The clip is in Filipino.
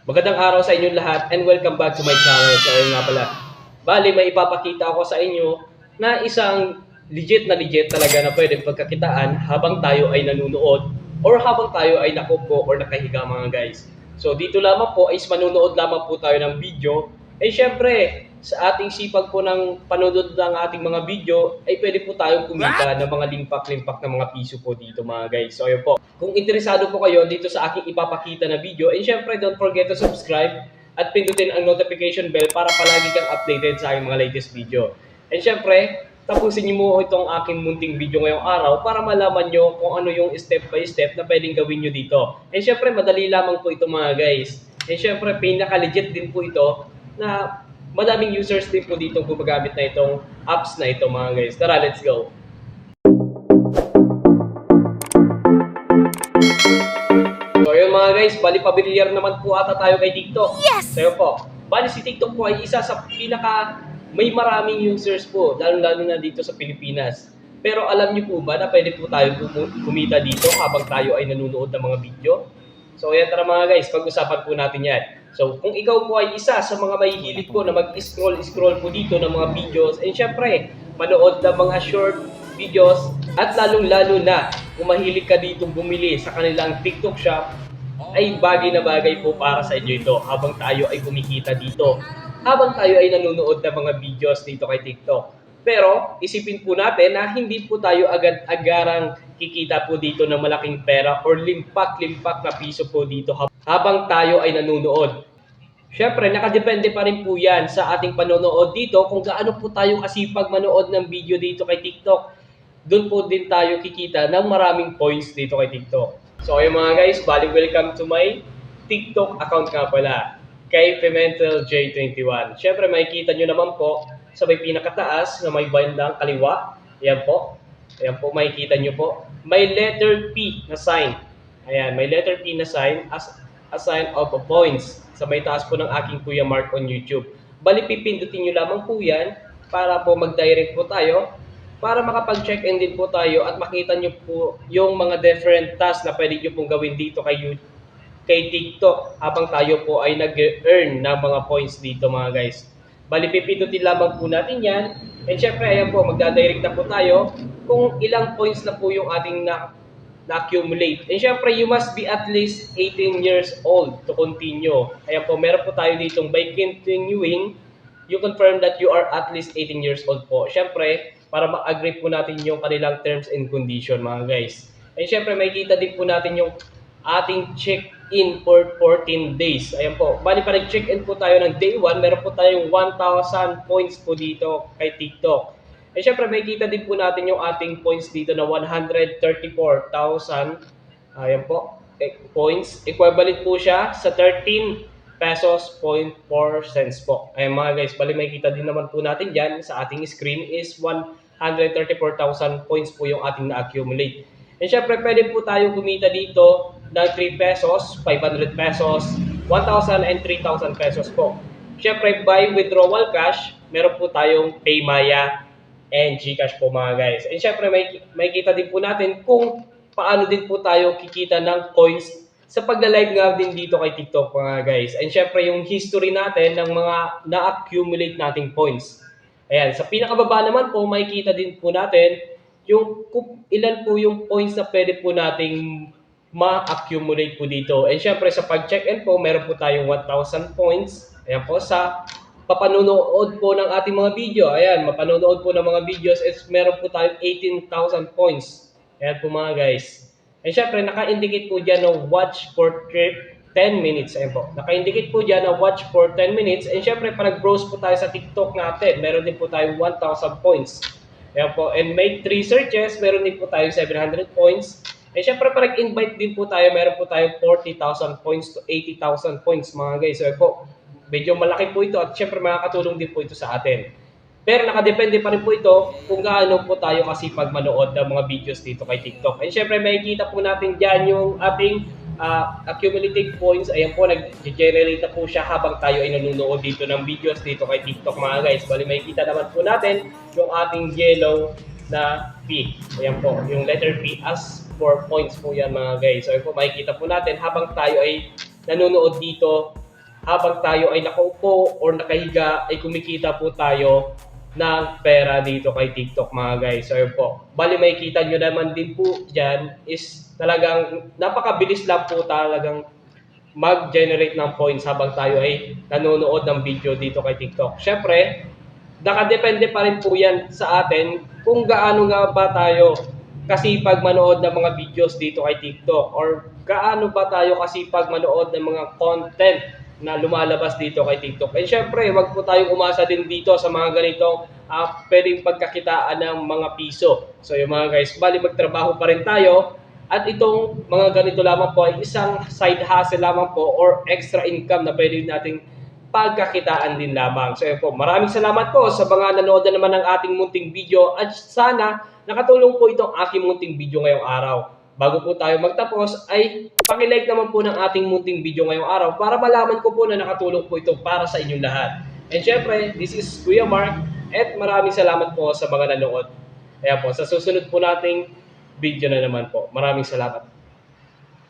Magandang araw sa inyong lahat and welcome back to my channel. So ayun nga pala, bali may ipapakita ako sa inyo na isang legit talaga na pwedeng pagkakitaan habang tayo ay nanunood or habang tayo ay nakupo or nakahiga mga guys. So dito lamang po is manunood lamang po tayo ng video. Eh syempre, sa ating sipag po ng panonood ng ating mga video, ay pwede po tayong kumita ng mga limpak-limpak na mga piso po dito mga guys. So ayun po, kung interesado po kayo dito sa aking ipapakita na video, and syempre don't forget to subscribe at pindutin ang notification bell para palagi kang updated sa aking mga latest video. And syempre, tapusin niyo mo itong aking munting video ngayong araw para malaman nyo kung ano yung step by step na pwedeng gawin nyo dito. And syempre, madali lamang po ito mga guys. And syempre, pinaka-legit din po ito na madaming users din po dito gumagamit na itong apps na ito mga guys. Tara, let's go! So yun mga guys, bali pamilyar naman po ata tayo kay TikTok. Yes! So yun po, bali si TikTok po ay isa sa may maraming users po, lalo-lalo na dito sa Pilipinas. Pero alam niyo po ba na pwede po tayo kumita dito habang tayo ay nanonood ng mga video? So ayan, tara mga guys, pag-usapan po natin yan. So kung ikaw po ay isa sa mga mahihilig po na mag-scroll po dito ng mga videos, and syempre, manood ng mga short videos, at lalong-lalo na kung mahilig ka dito bumili sa kanilang TikTok shop, ay bagay na bagay po para sa inyo ito habang tayo ay kumikita dito. Habang tayo ay nanonood ng mga videos dito kay TikTok. Pero isipin po natin na hindi po tayo agad-agarang kikita po dito ng malaking pera or limpak-limpak na piso po dito habang tayo ay nanonood. Syempre, nakadepende pa rin po yan sa ating panonood dito kung gaano po tayo kasipag manood ng video dito kay TikTok. Doon po din tayo kikita ng maraming points dito kay TikTok. So ayun mga guys, bali welcome to my TikTok account nga pala, kay Pimentel J21. Syempre makikita nyo naman po sa may pinakataas na may bandang kaliwa. Ayan po. Ayan po, makikita nyo po. May letter P na sign. Ayan, may letter P na sign as a sign of a points sa may taas po ng aking Kuya Mark on YouTube. Bali, pipindutin nyo lamang po yan para po mag-direct po tayo para makapag-check-in din po tayo at makita nyo po yung mga different tasks na pwede nyo pong gawin dito kay TikTok habang tayo po ay nag-earn ng mga points dito mga guys. Bali, pipindutin lamang po natin yan. And syempre, ayan po, magdadirect na po tayo kung ilang points na po yung ating na-accumulate. And syempre, you must be at least 18 years old to continue. Ayan po, meron po tayo ditong by continuing, you confirm that you are at least 18 years old po. Syempre, para ma-agree po natin yung kanilang terms and condition mga guys. And syempre, makikita din po natin yung ating check-in for 14 days. Ayan po. Bali pa nag-check-in po tayo ng day 1, meron po tayong 1,000 points po dito kay TikTok. Eh syempre makikita din po natin yung ating points dito na 134,000. Ayan po. Points. Equivalent po siya sa 13 pesos 0.4 cents po. Ayan mga guys, bali makikita din naman po natin dyan sa ating screen is 134,000 points po yung ating na-accumulate. And syempre, pwede po tayo kumita dito ng 3 pesos, 500 pesos, 1,000 and 3,000 pesos po. Syempre, by withdrawal cash, meron po tayong Paymaya and GCash po mga guys. And syempre, may kita din po natin kung paano din po tayo kikita ng coins sa pagla-live nga din dito kay TikTok mga guys. And syempre, yung history natin ng mga na-accumulate nating points. Ayan, sa pinakababa naman po, makikita din po natin yung ilan po yung points na pwede po nating ma-accumulate po dito. And syempre sa pag-check-in po, meron po tayong 1,000 points. Ayan po, sa papanunood po ng ating mga video. Ayan, mapanonood po ng mga videos is meron po tayong 18,000 points. Ayan po mga guys. And syempre, naka-indicate po dyan na watch for 10 minutes. Ayan po. Naka-indicate po dyan na watch for 10 minutes. And syempre, pag browse po tayo sa TikTok natin, meron din po tayong 1,000 points. Ayan po. And make 3 searches, meron din po tayo 700 points. And syempre, pag invite din po tayo, meron po tayo 40,000 points to 80,000 points mga guys. So po, medyo malaki po ito at syempre makakatulong din po ito sa atin. Pero nakadepende pa rin po ito kung gaano po tayo kasipag manood ng mga videos dito kay TikTok. And syempre, makikita po natin dyan yung ating accumulative points. Ayan po, nag-generate na po siya habang tayo ay nanonood dito ng videos dito kay TikTok mga guys. Bali, makikita naman po natin yung ating yellow na P. Ayan po, yung letter P as 4 points po yan mga guys. So ayan po, makikita po natin habang tayo ay nanonood dito habang tayo ay nakaupo or nakahiga ay kumikita po tayo ng pera dito kay TikTok mga guys. So yun po. Bali makikita nyo naman din po dyan is talagang napakabilis lang po talagang mag-generate ng points habang tayo ay nanonood ng video dito kay TikTok. Syempre, nakadepende pa rin po yan sa atin kung gaano nga ba tayo kasipag manood ng mga videos dito kay TikTok or gaano ba tayo kasipag manood ng mga content na lumalabas dito kay TikTok. And syempre, wag po tayong umasa din dito sa mga ganitong pwedeng pagkakitaan ng mga piso. So yung mga guys, bali magtrabaho pa rin tayo at itong mga ganito lamang po ay isang side hustle lamang po or extra income na pwede nating pagkakitaan din lamang. So yun po, maraming salamat po sa mga nanood na naman ng ating munting video at sana nakatulong po itong aking munting video ngayong araw. Bago po tayo magtapos ay pakilike naman po ng ating munting video ngayong araw para malaman ko po na nakatulong po ito para sa inyong lahat. And syempre, this is Kuya Mark at maraming salamat po sa mga nanood. Kaya po, sa susunod po nating video na naman po. Maraming salamat.